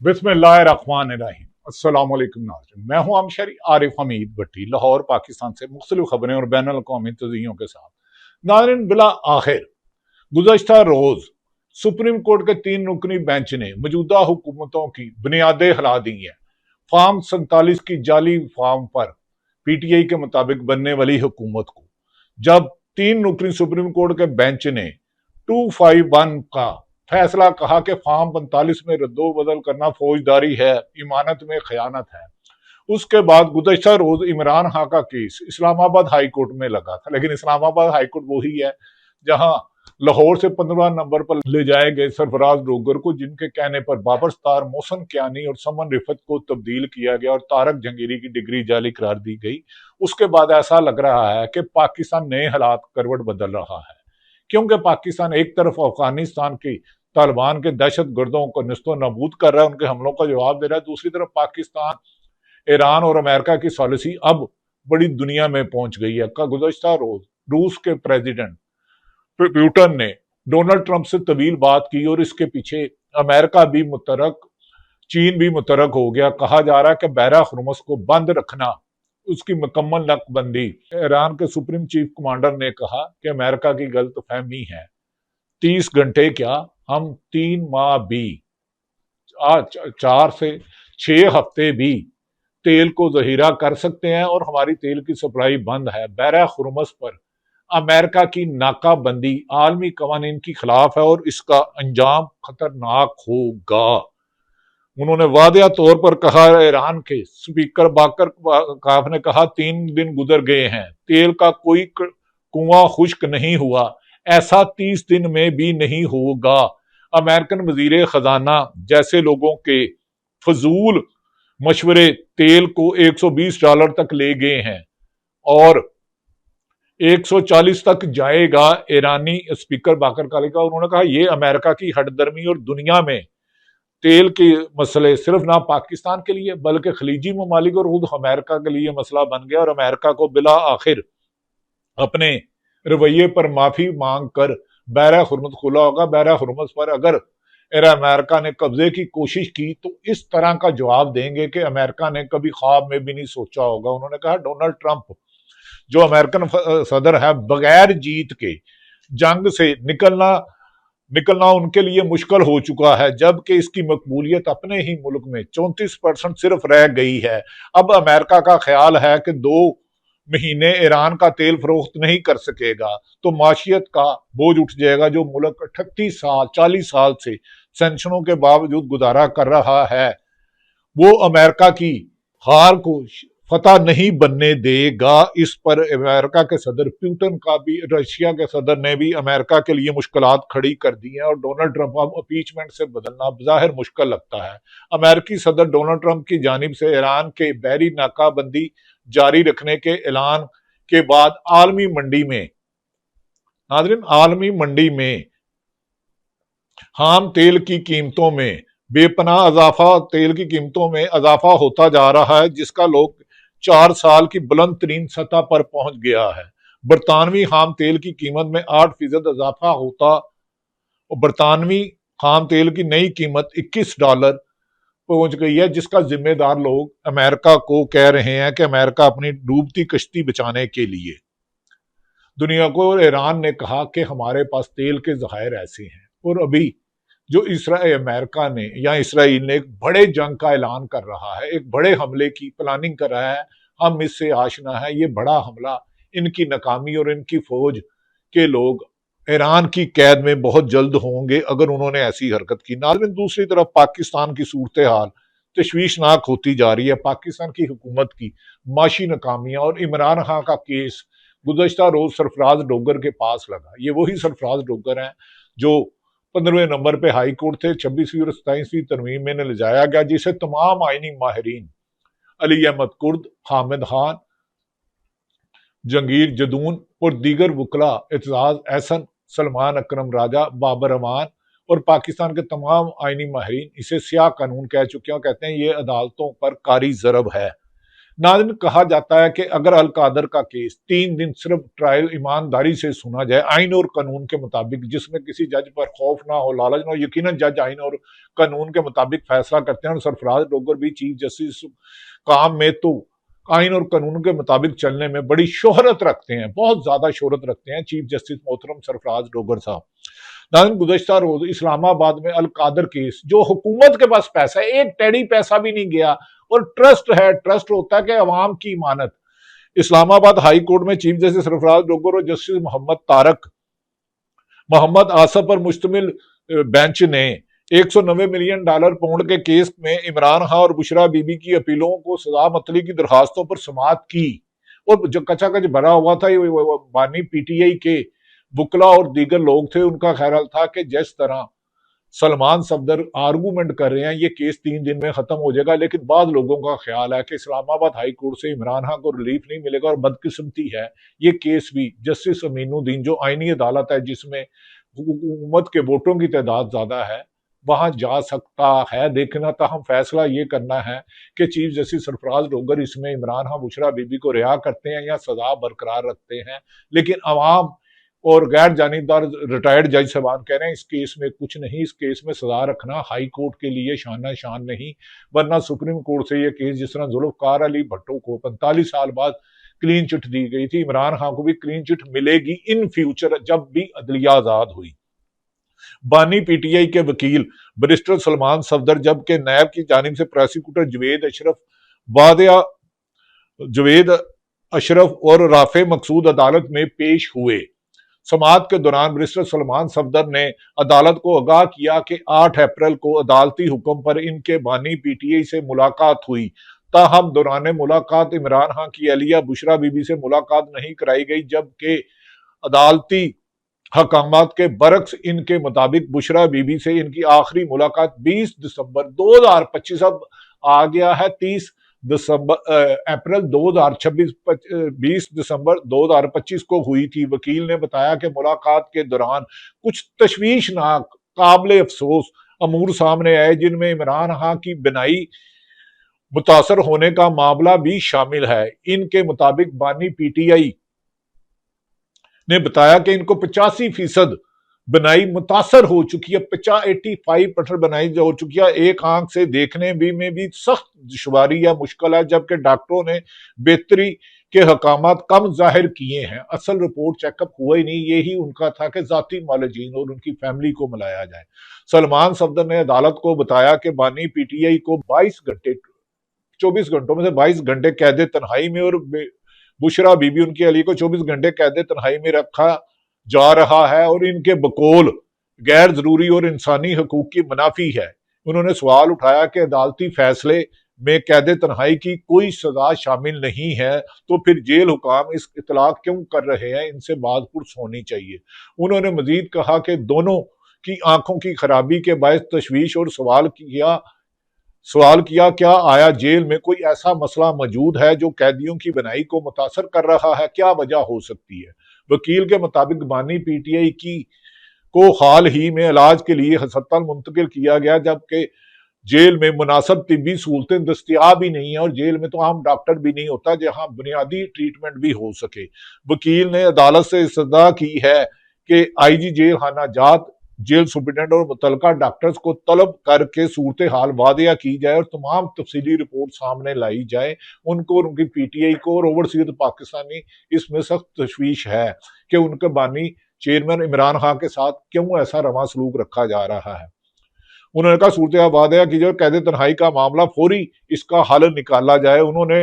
बिस्मिल्लाहिर्रहमानिर्रहीम। अस्सलाम वालेकुम नाज़रीन, मैं हूं अमशरी आरिफ हमीद भट्टी, लाहौर पाकिस्तान से मुख्तलिफ खबरें और बैन अल-अक़वामी तज़्यियों के साथ। नाज़रीन, बिला आखिर गुज़श्ता रोज सुप्रीम कोर्ट के 3 रुकनी बेंच ने मौजूदा हुकूमतों की बुनियादें हिला दी हैं। फार्म 47 की जाली फार्म पर पीटीआई के मुताबिक बनने वाली हुकूमत को जब 3 रुकनी सुप्रीम कोर्ट के बेंच ने 251 का फैसला कहा कि फार्म 45 में रद्दोबदल करना फौजदारी है, इमानत में खयानत है, उसके बाद गुज़श्ता रोज इमरान खां का केस इस्लामाबाद हाई कोर्ट में लगा था। लेकिन इस्लामाबाद हाई कोर्ट वही है जहां लाहौर से 15 नंबर पर ले जाए गए सरफराज डोगर को, जिनके कहने पर बाबर स्तार, मोहसन कियानी और समन रिफत को तब्दील किया गया और तारक जंगीरी की डिग्री जाली करार दी गई। उसके बाद ऐसा लग रहा है कि पाकिस्तान नए हालात करवट बदल रहा है, क्योंकि पाकिस्तान एक तरफ अफगानिस्तान की तालिबान के दहशत गर्दों को नस्तो नबूद कर रहा है, उनके हमलों का जवाब दे रहा है। दूसरी तरफ पाकिस्तान, ईरान और अमेरिका की सॉलिसी अब बड़ी दुनिया में पहुंच गई है। गुज़श्ता रोज रूस के प्रेसिडेंट पुतिन ने डोनाल्ड ट्रंप से तवील बात की और इसके पीछे अमेरिका भी मुतरक, चीन भी मुतरक हो गया। कहा जा रहा है कि बहरा हुर्मुज़ को बंद रखना, उसकी मुकम्मल नकबंदी। ईरान के सुप्रीम चीफ कमांडर ने कहा कि अमेरिका की गलतफहमी है। 30 घंटे क्या, हम 3 माह भी, 4 से 6 हफ्ते भी तेल को जहीरा कर सकते हैं और हमारी तेल की सप्लाई बंद है। बहरा हुर्मुज़ पर अमेरिका की नाकाबंदी आलमी कवानीन की खिलाफ है और इसका अंजाम खतरनाक होगा। उन्होंने वादिया तौर पर कहा। ईरान के स्पीकर बाकर काफ ने कहा, 3 दिन गुजर गए हैं, तेल का कोई कुआं खुश्क नहीं हुआ, ऐसा 30 दिन में भी नहीं होगा। अमेरिकन वजीर खजाना जैसे लोगों के फजूल मशवरे तेल को $120 तक ले गए हैं और 140 तक जाएगा। ईरानी स्पीकर बाकर काली का उन्होंने कहा, यह अमेरिका की हटदर्मी और दुनिया में तेल के मसले सिर्फ ना पाकिस्तान के लिए बल्कि खलीजी ममालिक और खुद अमेरिका के लिए मसला बन गया और अमेरिका को बिला आखिर अपने रवैये पर माफी मांग कर बहरा हुर्मुज़ खुला होगा। बहरा हुर्मुज़ पर अगर अमेरिका ने कब्जे की कोशिश की तो इस तरह का जवाब देंगे कि अमेरिका ने कभी ख्वाब में भी नहीं सोचा होगा। उन्होंने कहा, डोनाल्ड ट्रंप जो अमेरिकन सदर है, बगैर जीत के जंग से निकलना उनके लिए मुश्किल हो चुका है, जबकि इसकी मकबूलियत अपने ही मुल्क में 34% सिर्फ रह गई है। अब अमेरिका का ख्याल है कि 2 महीने ईरान का तेल फरोख्त नहीं कर सकेगा तो माशियत का बोझ उठ जाएगा, जो मुल्क 38 साल 40 साल से सेंक्शनों के बावजूद गुजारा कर रहा है, वो अमेरिका की हार को फतह नहीं बनने देगा। इस पर अमेरिका के सदर पुतिन का भी, रशिया के सदर ने भी अमेरिका के लिए मुश्किलात खड़ी कर दी हैं और डोनाल्ड ट्रंप अब अपीचमेंट से बदलना बज़ाहिर मुश्किल लगता है। अमेरिकी सदर डोनाल्ड ट्रंप की जानिब से ईरान के बहरी नाकाबंदी जारी रखने के ऐलान के बाद आलमी मंडी में खाम तेल की कीमतों में बेपनाह अजाफा, तेल की कीमतों में अजाफा होता जा रहा है, जिसका लोग 4 साल की बुलंद तरीन सतह पर पहुंच गया है। बरतानवी खाम तेल की कीमत में 8% अजाफा होता और बरतानवी खाम तेल की नई कीमत $21 पहुंच गई है, जिसका जिम्मेदार लोग अमेरिका को कह रहे हैं कि अमेरिका अपनी डूबती कश्ती बचाने के लिए दुनिया को। और ईरान ने कहा कि हमारे पास तेल के जखायर ऐसे हैं। और अभी जो अमेरिका ने या इसराइल ने एक बड़े जंग का ऐलान कर रहा है, एक बड़े हमले की प्लानिंग कर रहा है, हम इससे आशना है। ये बड़ा हमला, इनकी नाकामी और इनकी फौज के लोग ईरान की कैद में बहुत जल्द होंगे अगर उन्होंने ऐसी हरकत की। नाज़रीन, दूसरी तरफ पाकिस्तान की सूरत हाल तशवीशनाक होती जा रही है। पाकिस्तान की हुकूमत की माशी नाकामियां और इमरान खान का केस गुज़श्ता रोज सरफराज डोगर के पास लगा। ये वही सरफराज डोगर हैं जो 15वें नंबर पे हाई कोर्ट थे। 26वीं और 27वीं तरमीम में ले जाया गया, जिसे तमाम आईनी माहिरीन अली अहमद कुर्द, हामिद खान, जंगीर जदून और दीगर वकला, एतजाज एहसन, सलमान अकरम राजा, बाबर अमान और पाकिस्तान के तमाम आईनी माहिरीन इसे स्याह कानून कह चुके हैं। कहते हैं ये अदालतों पर कारी जरब है। नाज़रीन, कहा जाता है कि अगर अल कादर का केस 3 दिन सिर्फ ट्रायल ईमानदारी से सुना जाए, आइन और कानून के मुताबिक, जिसमें किसी जज पर खौफ ना हो, लालच ना हो, यकीनन जज आइन और कानून के मुताबिक फैसला करते हैं। और सरफराज डोगर भी चीफ जस्टिस काम में तो आइन और कानून के मुताबिक चलने में बड़ी शोहरत रखते हैं, बहुत ज्यादा शोहरत रखते हैं चीफ जस्टिस मोहतरम सरफराज डोगर साहब। नाज़रीन, गुज़श्ता रोज इस्लामाबाद में अल कादर केस, जो हुकूमत के पास पैसा है, एक टेढ़ी पैसा भी नहीं गया, और ट्रस्ट है, ट्रस्ट होता है कि अवाम की इमानत। इस्लामाबाद हाई कोर्ट में चीफ जस्टिस सरफराज डोगर और जस्टिस मोहम्मद तारक मोहम्मद आसफ पर मुश्तमिल बेंच ने $190 मिलियन पाउंड के केस में इमरान खान और बुशरा बीबी की अपीलों को सजा मतली की दरखास्तों पर समाअत की। और जो कचाकच भरा हुआ था, ये बानी पीटीआई के बुकला और दीगर लोग थे। उनका ख्याल था कि जिस तरह सलमान सफदर आर्गूमेंट कर रहे हैं, ये केस 3 दिन में खत्म हो जाएगा, लेकिन बाद लोगों का ख्याल है कि इस्लामाबाद हाई कोर्ट से इमरान खान को रिलीफ नहीं मिलेगा, और बदकिस्मती है ये केस भी जस्टिस अमीनुद्दीन, जो आईनी अदालत है जिसमें हुकूमत के वोटों की तादाद ज्यादा है, वहां जा सकता है। देखना था, हम फैसला ये करना है कि चीफ जस्टिस सरफराज डोगर इसमें इमरान खान बुशरा बीबी को रिहा करते हैं या सजा बरकरार रखते हैं। लेकिन अवाम और गैर जानिबदार रिटायर्ड जज साहबान कह रहे हैं इस केस में कुछ नहीं, इस केस में सजा रखना हाई कोर्ट के लिए शाना शान नहीं, वरना सुप्रीम कोर्ट से यह केस, जिस तरह जुल्फकार अली भट्टो को 45 साल बाद क्लीन चिट दी गई थी, इमरान खान को भी क्लीन चिट मिलेगी इन फ्यूचर जब भी अदलिया आजाद हुई। बानी पीटीआई के वकील बैरिस्टर सलमान सफदर, जबकि नैब की जानिब से प्रोसिक्यूटर जवेद अशरफ और राफे मकसूद अदालत में पेश हुए। समाअत के दौरान बैरिस्टर सलमान सफदर ने अदालत को आगाह किया कि 8 अप्रैल को अदालती हुक्म पर इनके बानी पीटीआई से मुलाकात हुई। ताहम दौरान मुलाकात इमरान खान की अहलिया बुशरा बीबी से मुलाकात नहीं कराई गई, जबकि अदालती हकामात के बरक्स इनके मुताबिक बुशरा बीबी से इनकी आखिरी मुलाकात 20 दिसंबर 2025, अब आ गया है 30 अप्रैल 2026, 20 दिसंबर 2025 को हुई थी। वकील ने बताया कि मुलाकात के दौरान कुछ तशवीशनाक काबिल अफसोस अमूर सामने आए, जिनमें इमरान खान की बिनाई मुतासर होने का मामला भी शामिल है। इनके मुताबिक बानी पीटीआई ने बताया कि इनको 85% बनाई मुतासर हो चुकी है, 85% बनाई हो चुकी है। एक आंख से देखने में भी सख्त दुश्वारी या मुश्किल है, जबकि डॉक्टरों ने बेहतरी के हकामात कम जाहिर किए हैं। असल रिपोर्ट चेकअप हुआ ही नहीं, यही उनका था कि जाती मालजीन और उनकी फैमिली को मिलाया जाए। सलमान सफदर ने अदालत को बताया कि बानी पीटीआई को 24 घंटों में से 22 घंटे कैद तन्हाई में और बुशरा बीबी उनकी अली को 24 घंटे कैद तन्हाई में रखा जा रहा है, और इनके बकौल गैर जरूरी और इंसानी हकूक की मुनाफी है। उन्होंने सवाल उठाया कि अदालती फैसले में कैद तन्हाई की कोई सजा शामिल नहीं है, तो फिर जेल हुकाम इस इतलाक क्यों कर रहे हैं, इनसे बात पुरस होनी चाहिए। उन्होंने मजीद कहा कि दोनों की आंखों की खराबी के बायस तशवीश, और सवाल किया क्या आया जेल में कोई ऐसा मसला मौजूद है जो कैदियों की बनाई को मुतासर कर रहा है, क्या वजह हो सकती है। वकील के मुताबिक बानी पीटीआई को हाल ही में इलाज के लिए अस्पताल मुंतकिल किया गया, जबकि जेल में मुनासिब तिब्बी सहूलतें दस्तियाब ही नहीं है, और जेल में तो आम डॉक्टर भी नहीं होता जहां बुनियादी ट्रीटमेंट भी हो सके। वकील ने अदालत से इस्तदा की है कि आईजी जेल खाना जात, जेल सुप्रिटेंडेंट और मुतलका डॉक्टर्स को तलब करके सूरत हाल वादिया की जाए और तमाम तफसीली रिपोर्ट सामने लाई जाए। उनको और उनकी पीटीआई को और ओवरसीज पाकिस्तानी इसमें सख्त तशवीश है कि उनके बानी चेयरमैन इमरान खान के साथ क्यों ऐसा रवा सलूक रखा जा रहा है। उन्होंने कहा सूरत वादिया की जाए, कैद तन्हाई का मामला फौरी इसका हल निकाला जाए। उन्होंने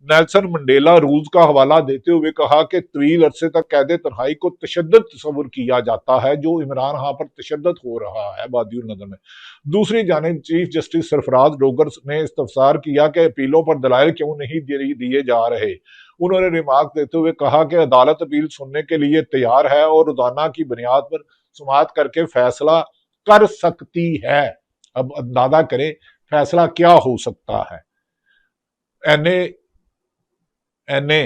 नेल्सन मंडेला रूल्स का हवाला देते हुए कहा कि तवील अरसे तक कैद तन्हाई को तशद्दुद तस्वुर किया जाता है, जो इमरान खान पर तशद्दुद हो रहा है वादियुल नज़र में। दूसरी जानिब चीफ जस्टिस सरफराज डोगर ने इस्तफसार किया कि अपीलों पर दलाइल क्यों नहीं दिए जा रहे। उन्होंने रिमार्क देते हुए कहा कि अदालत अपील सुनने के लिए तैयार है और रोजाना की बुनियाद पर समाअत करके फैसला कर सकती है। अब अंदाजा करें फैसला क्या हो सकता है। एनए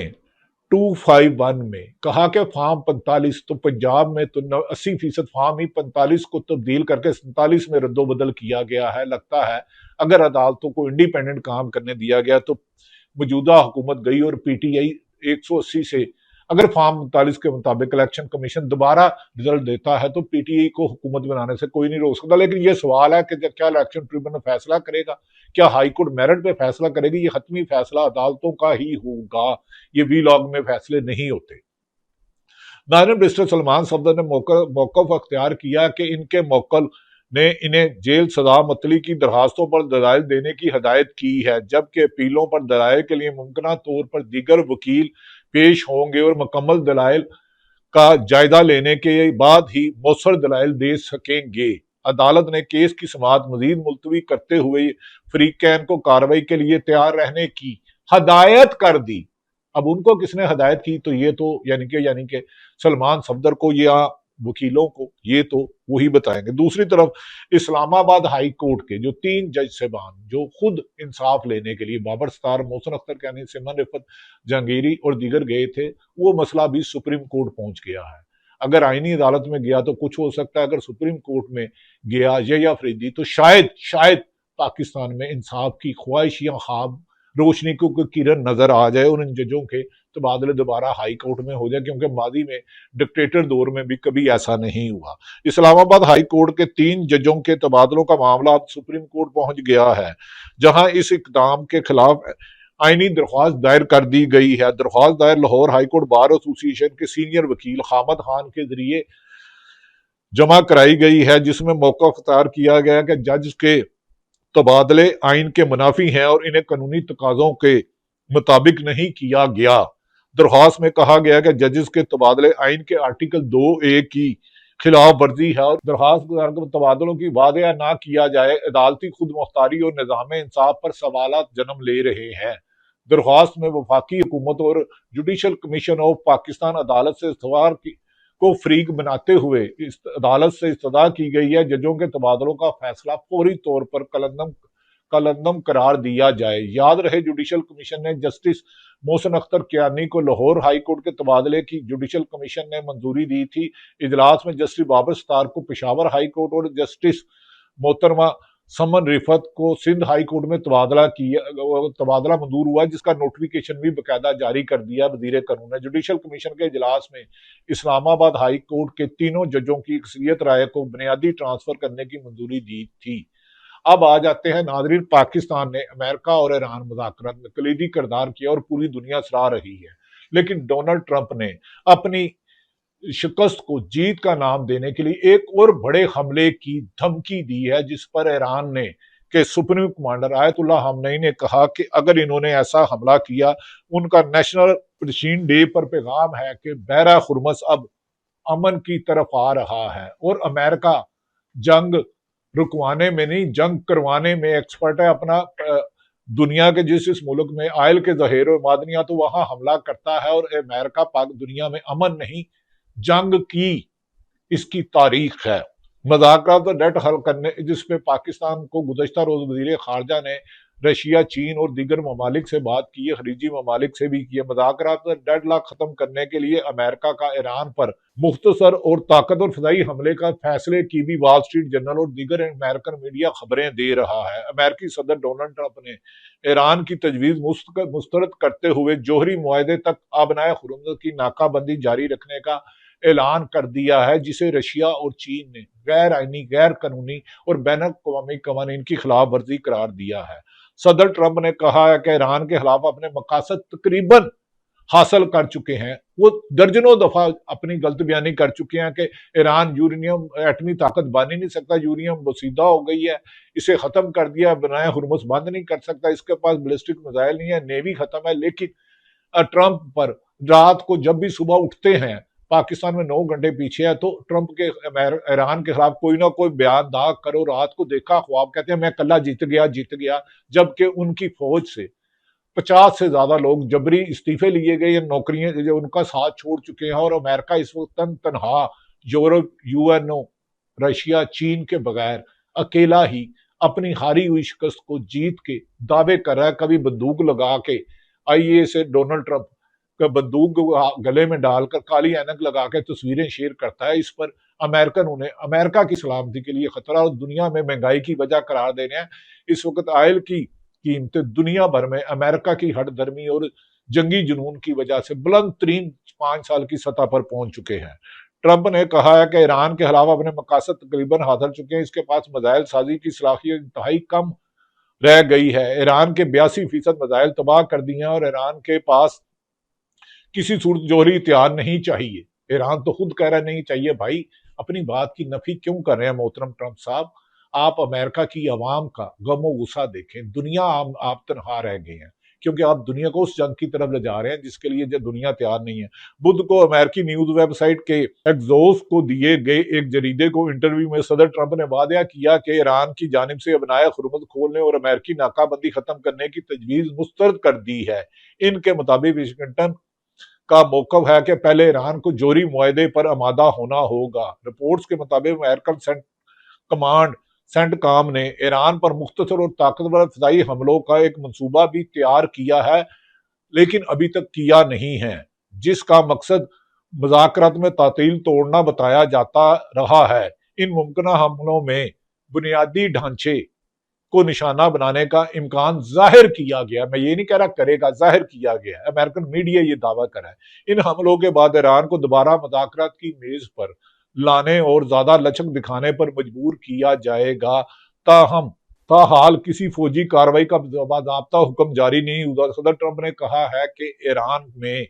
251 में कहा कि फार्म 45, तो पंजाब में तो 80% फार्म ही 45 को तब्दील करके 47 में रद्दोबदल किया गया है। लगता है अगर अदालतों को इंडिपेंडेंट काम करने दिया गया तो मौजूदा हुकूमत गई और पीटीआई 180 से, अगर फॉर्म 39 के मुताबिक इलेक्शन कमीशन दोबारा रिजल्ट देता है तो पीटीआई को हुकूमत बनाने से कोई नहीं रोक सकता। लेकिन ये सवाल है कि क्या इलेक्शन ट्रिब्यूनल फैसला करेगा, क्या हाईकोर्ट मेरिट पे फैसला करेगी? ये हतमी फैसला अदालतों का ही होगा, ये वी लॉग में फैसले नहीं होते। नायब मिनिस्टर सलमान सफदर ने मौकफ अख्तियार किया कि इनके मौकल ने इन्हें जेल सजा मुतली की दरखास्तों पर दलाइल देने की हदायत की है, जबकि अपीलों पर दलाइल के लिए मुमकिन तौर पर दीगर वकील पेश होंगे और मुकम्मल दलाइल का जायजा लेने के बाद ही मौसर दलाइल दे सकेंगे। अदालत ने केस की समाअत मजीद मुलतवी करते हुए फरीकैन को कार्रवाई के लिए तैयार रहने की हदायत कर दी। अब उनको किसने हदायत की? तो ये तो यानी कि सलमान सफदर को या वकीलों को, ये तो वही बताएंगे। दूसरी तरफ इस्लामाबाद हाई कोर्ट के जो 3 जज साहबान जो खुद इंसाफ लेने के लिए बाबर सत्तार, मोहसिन अख्तर कैनी, सिमन रिफत जहांगीरी और दीगर गए थे, वो मसला भी सुप्रीम कोर्ट पहुंच गया है। अगर आईनी अदालत में गया तो कुछ हो सकता है, अगर सुप्रीम कोर्ट में गया या अफरीदी तो शायद पाकिस्तान में इंसाफ की ख्वाहिश या ख्वाब रोशनी को किरण नजर आ जाए और इन जजों के तबादले दोबारा हाई कोर्ट में हो जाए, क्योंकि मादी में डिक्टेटर दौर में भी कभी ऐसा नहीं हुआ। इस्लामाबाद हाई कोर्ट के 3 जजों के तबादलों का मामला अब सुप्रीम कोर्ट पहुंच गया है, जहां इस इकदाम के खिलाफ आईनी दरख्वास्त दायर कर दी गई है। दरख्वास्त दायर लाहौर हाईकोर्ट बार एसोसिएशन के सीनियर वकील हामद खान के जरिए जमा कराई गई है, जिसमें मौका अख्तियार किया गया कि जज के तबादले आइन के मुनाफी हैं और इन्हें कानूनी तकाजों के मुताबिक नहीं किया गया। दरख्वास्त में कहा गया कि जजेस के तबादले आइन के आर्टिकल 2A की खिलाफ वर्जी है और दरख्वास्त तबादलों की वादे ना किया जाए अदालती खुद मुख्तारी और निजाम इंसाफ पर सवालात जन्म ले रहे हैं। दरख्वास्त में वफाकी हुकूमत और जुडिशल कमीशन ऑफ पाकिस्तान अदालत से इस्तवार को फरीक बनाते हुए इस अदालत से इस्तदा की गई है जजों के तबादलों का फैसला फौरी तौर पर कलंदम करार दिया जाए। याद रहे जुडिशल कमीशन ने जस्टिस मोहसिन अख्तर कियानी को लाहौर हाई कोर्ट के तबादले की जुडिशल कमीशन ने मंजूरी दी थी। इजलास में जस्टिस बाबर सत्तार को पेशावर हाई कोर्ट और जस्टिस मोहतरमा समन रिफत को सिंध हाई कोर्ट में तबादला मंजूर हुआ, जिसका नोटिफिकेशन भी बाकायदा जारी कर दिया वजीर कानून ने। जुडिशल कमीशन के इजलास में इस्लामाबाद हाई कोर्ट के तीनों जजों की अक्सरियत राय को बुनियादी ट्रांसफर करने की मंजूरी दी थी। अब आ जाते हैं नाजरीन, पाकिस्तान ने अमेरिका और ईरान मुज़ाकरात में कलीदी किरदार किया और पूरी दुनिया सराह रही है, लेकिन डोनाल्ड ट्रंप ने अपनी शिकस्त को जीत का नाम देने के लिए एक और बड़े हमले की धमकी दी है, जिस पर ईरान ने के सुप्रीम कमांडर आयतुल्लाह खamenei ने कहा कि अगर इन्होंने ऐसा हमला किया, उनका नेशनल पशीन डे पर पैगाम है कि बहरा खुरमस अब अमन की तरफ आ रहा है और अमेरिका जंग रुकवाने में नहीं जंग करवाने में एक्सपर्ट है। अपना दुनिया के जिस मुल्क में आयल के जहीर मादनिया तो वहां हमला करता है और अमेरिका पाक दुनिया में अमन नहीं जंग की इसकी तारीख है। मज़ाकरात और डेट हल करने जिसपे पाकिस्तान को गुज़श्ता रोज वज़ीर खारजा ने रशिया, चीन और दीगर ममालिक से बात की है, खलीजी ममालिक से भी की है। मज़ाकरात और डेडलॉक खत्म करने के लिए अमेरिका का ईरान पर मुख्तसर और ताकतवर फ़िज़ाई हमले का फैसले की भी वॉल स्ट्रीट जर्नल और दीगर अमेरिकन मीडिया खबरें दे रहा है। अमेरिकी सदर डोनाल्ड ट्रंप ने ईरान की तजवीज़ मुस्तरद करते हुए जोहरी मुआहदे तक आबनाए खुर्रम की नाकाबंदी जारी रखने का ऐलान कर दिया है, जिसे रशिया और चीन ने गैर आईनी, गैर कानूनी और बैन अवी कवानीन की खिलाफ वर्जी करार दिया है। सदर ट्रंप ने कहा है कि ईरान के खिलाफ अपने मकासद तकरीबन हासिल कर चुके हैं। वो दर्जनों दफा अपनी गलत बयानी कर चुके हैं कि ईरान यूरेनियम एटमी ताकत बन ही नहीं सकता, यूरेनियम बसीदा हो गई है, इसे खत्म कर दिया, बनाया हुरमुस बंद नहीं कर सकता, इसके पास बैलिस्टिक मिसाइल नहीं है, नेवी खत्म है। लेकिन ट्रंप पर रात को जब भी सुबह उठते हैं, पाकिस्तान में 9 घंटे पीछे है, तो ट्रंप के ईरान के खिलाफ कोई ना कोई बयान दाग करो। रात को देखा ख्वाब, कहते हैं मैं कल्ला जीत गया, जबकि उनकी फौज से 50 से ज्यादा लोग जबरी इस्तीफे लिए गए या नौकरियां जो उनका साथ छोड़ चुके हैं और अमेरिका इस वक्त तनहा यूरोप, यूएनओ, रशिया, चीन के बगैर अकेला ही अपनी हारी हुई शिकस्त को जीत के दावे कर रहा है। कभी बंदूक लगा के आईए से डोनाल्ड ट्रंप का बंदूक गले में डालकर काली ऐनक लगा के तस्वीरें शेयर करता है। इस पर अमेरिकन उन्हें अमेरिका की सलामती के लिए खतरा और दुनिया में महंगाई की वजह करार दे रहे हैं। इस वक्त आयल की कीमतें दुनिया भर में अमेरिका की हठधर्मी और जंगी जुनून की वजह से बुलंद तरीन 5 साल की सतह पर पहुंच चुके हैं। ट्रंप ने कहा है कि ईरान के अलावा अपने मकासद तकरीबन हासिल चुके हैं, इसके पास मिसाइल साजी की सलाहियत इंतहाई कम रह गई है। ईरान के 82% मिसाइल तबाह कर दिए हैं और ईरान के पास किसी सूरत जोहरी हथियार नहीं चाहिए। ईरान तो खुद कह रहा है नहीं चाहिए। भाई अपनी बात की नफी क्यों कर रहे हैं मोहतरम ट्रंप साहब? आप अमेरिका की आवाम का गमो गुस्सा देखें। दुनिया आप तनहा रह गए हैं क्योंकि आप दुनिया को उस जंग की तरफ ले जा रहे हैं जिसके लिए जो दुनिया तैयार नहीं है। बुध को अमेरिकी न्यूज वेबसाइट के एक्सोस को दिए गए एक जरीदे को इंटरव्यू में सदर ट्रंप ने वादा किया कि ईरान की जानिब से बनाया खुरमत खोलने और अमेरिकी नाकाबंदी खत्म करने की तजवीज मुस्तरद कर दी है। इनके मुताबिक वाशिंगटन का मौकव है कि पहले ईरान को जोरी मुआहदे पर आमादा होना होगा। रिपोर्ट्स के मुताबिक अमेरिकन कमांड सेंटकॉम ने ईरान पर मुख्तसर और ताकतवर फिजाई हमलों का एक मंसूबा भी तैयार किया है, लेकिन अभी तक किया नहीं है, जिसका मकसद मुज़ाकरात में तातील तोड़ना बताया जाता रहा है। इन मुमकिन हमलों में बुनियादी ढांचे को निशाना बनाने का इम्कान जाहिर किया गया। मैं ये नहीं कह रहा करेगा, जाहिर किया गया। अमेरिकन मीडिया ये दावा करा है। इन हमलों के बाद ईरान को दोबारा मुज़ाकरात की मेज पर लाने और ज्यादा लचक दिखाने पर मजबूर किया जाएगा। ताहम ताहाल किसी फौजी कार्रवाई का बाज़ाब्ता हुक्म जारी नहीं हुआ। सदर ट्रंप ने कहा है कि ईरान में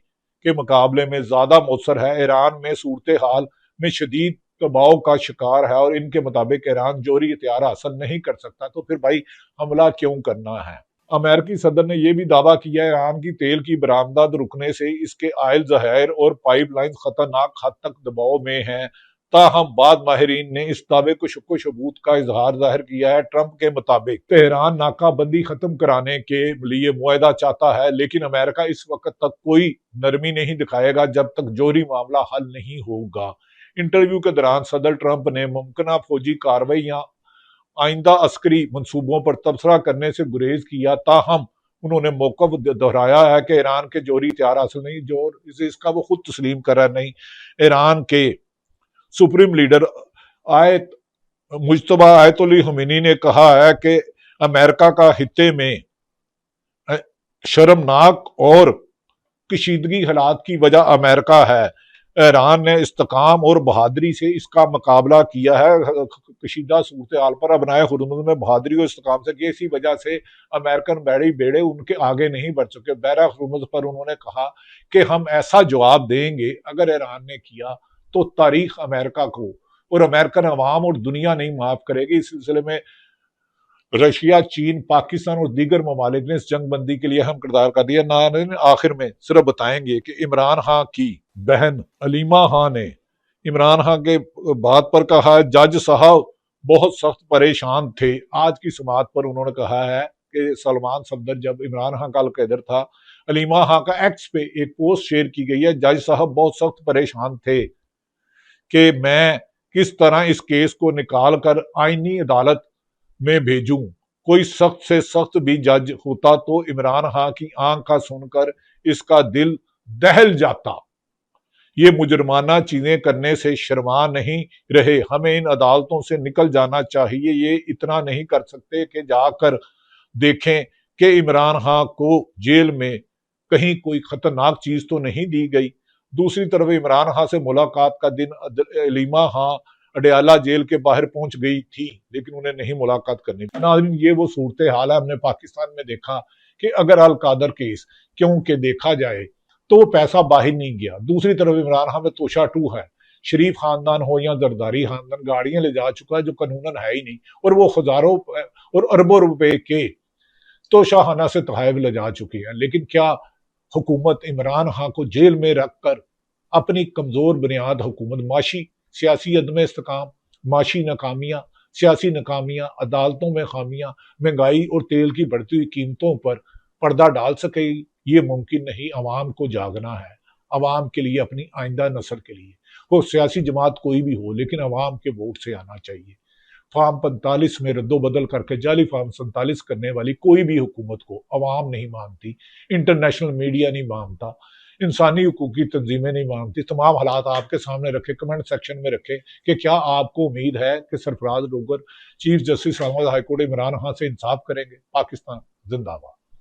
के मुकाबले में ज्यादा मौसर है। ईरान में सूरत हाल में शदीद दबाव का शिकार है और इनके मुताबिक ईरान जोहरी हथियार हासिल नहीं कर सकता, तो फिर भाई हमला क्यों करना है? अमेरिकी सदर ने यह भी दावा किया ईरान की तेल की बरामदात रुकने से इसके आयल जहायर और पाइपलाइन खतरनाक हद तक दबाव में हैं। ताहम बाद माहिरीन ने इस दावे को शुक्र सबूत का इजहार जाहिर किया है। ट्रंप के मुताबिक तेहरान नाकाबंदी खत्म कराने के लिए मुआहदा चाहता है, लेकिन अमेरिका इस वक्त तक कोई नरमी नहीं दिखाएगा जब तक जोहरी मामला हल नहीं होगा। इंटरव्यू के दौरान सदर ट्रंप ने मुमकिन फौजी कार्रवाई या आइंदा अस्करी मंसूबों पर तबसरा करने से गुरेज किया। ताहम उन्होंने मौकफ दोहराया है कि ईरान के जोहरी हथियार हासिल नहीं, जो इसका वो खुद तस्लीम कर रहा नहीं। ईरान के सुप्रीम लीडर आयत मुज्तबा आयतुल्लाह खमीनी ने कहा है कि अमेरिका का हित्ते में शर्मनाक और कशीदगी हालात की वजह अमेरिका है। ईरान ने इस्तेकाम और बहादुरी से इसका मुकाबला किया है। कशीदा सूरत हाल पर अपनाए हुर्मुज़ में बहादुरी और इस्तेकाम से किया, इसी वजह से अमेरिकन बेड़े उनके आगे नहीं बढ़ चुके। बैरा हुर्मुज़ पर उन्होंने कहा कि हम ऐसा जवाब देंगे अगर ईरान ने किया तो तारीख अमेरिका को और अमेरिकन अवाम और दुनिया नहीं माफ करेगी। इस सिलसिले में रशिया, चीन, पाकिस्तान और दीगर ममालिक ने इस जंग बंदी के लिए अहम किरदार कर दिया। नाज़रीन आखिर में सिर्फ बताएंगे कि इमरान खान की बहन अलीमा खान ने इमरान खान के बात पर कहा है जज साहब बहुत सख्त परेशान थे। आज की समात पर उन्होंने कहा है कि सलमान सफदर जब इमरान खान का अलकैदर था, अलीमा खान का एक्स पे एक पोस्ट शेयर की गई है, जज साहब बहुत सख्त परेशान थे कि मैं किस तरह इस केस को निकाल कर आईनी अदालत में भेजूं। कोई सख्त से सख्त भी जज होता तो इमरान खान की आंख का सुनकर इसका दिल दहल जाता। ये मुजरमाना चीजें करने से शर्मा नहीं रहे, हमें इन अदालतों से निकल जाना चाहिए। ये इतना नहीं कर सकते कि जाकर देखें कि इमरान खान को जेल में कहीं कोई खतरनाक चीज तो नहीं दी गई। दूसरी तरफ इमरान खान से मुलाकात का दिन अलीमा खान अडयाला जेल के बाहर पहुंच गई थी, लेकिन उन्हें नहीं मुलाकात करनी थी। नाज़रीन ये वो सूरत हाल है। हमने पाकिस्तान में देखा कि अगर अल कादर केस क्योंकि देखा जाए तो वो पैसा बाहर नहीं गया। दूसरी तरफ इमरान खान में तोशा टू है, शरीफ खानदान हो या जरदारी खानदान गाड़ियां ले जा चुका है जो कानूनन है ही नहीं, और वो हजारों और अरबों रुपए के तोशाखाना से तहफ़ ले जा चुकी है। लेकिन क्या हुकूमत इमरान खान को जेल में रखकर अपनी कमजोर बुनियाद हुकूमत, माशी सियासी अदम इस्तेकाम, माशी नाकामियां, सियासी नाकामियां, अदालतों में खामियां, महंगाई और तेल की बढ़ती हुई कीमतों पर पर्दा डाल सकेगी? ये मुमकिन नहीं। अवाम को जागना है, अवाम के लिए, अपनी आइंदा नस्ल के लिए। वो सियासी जमात कोई भी हो, लेकिन अवाम के वोट से आना चाहिए। फार्म 45 में रद्दोबदल करके जाली फार्म 47 करने वाली कोई भी हुकूमत को अवाम नहीं मानती, इंटरनेशनल मीडिया नहीं मानता, इंसानी हुकूक की तंजीमें नहीं मानती। तमाम हालात आपके सामने रखे, कमेंट सेक्शन में रखे कि क्या आपको उम्मीद है कि Sarfaraz Dogar chief justice Islamabad high court Imran Khan से इंसाफ करेंगे? पाकिस्तान जिंदाबाद।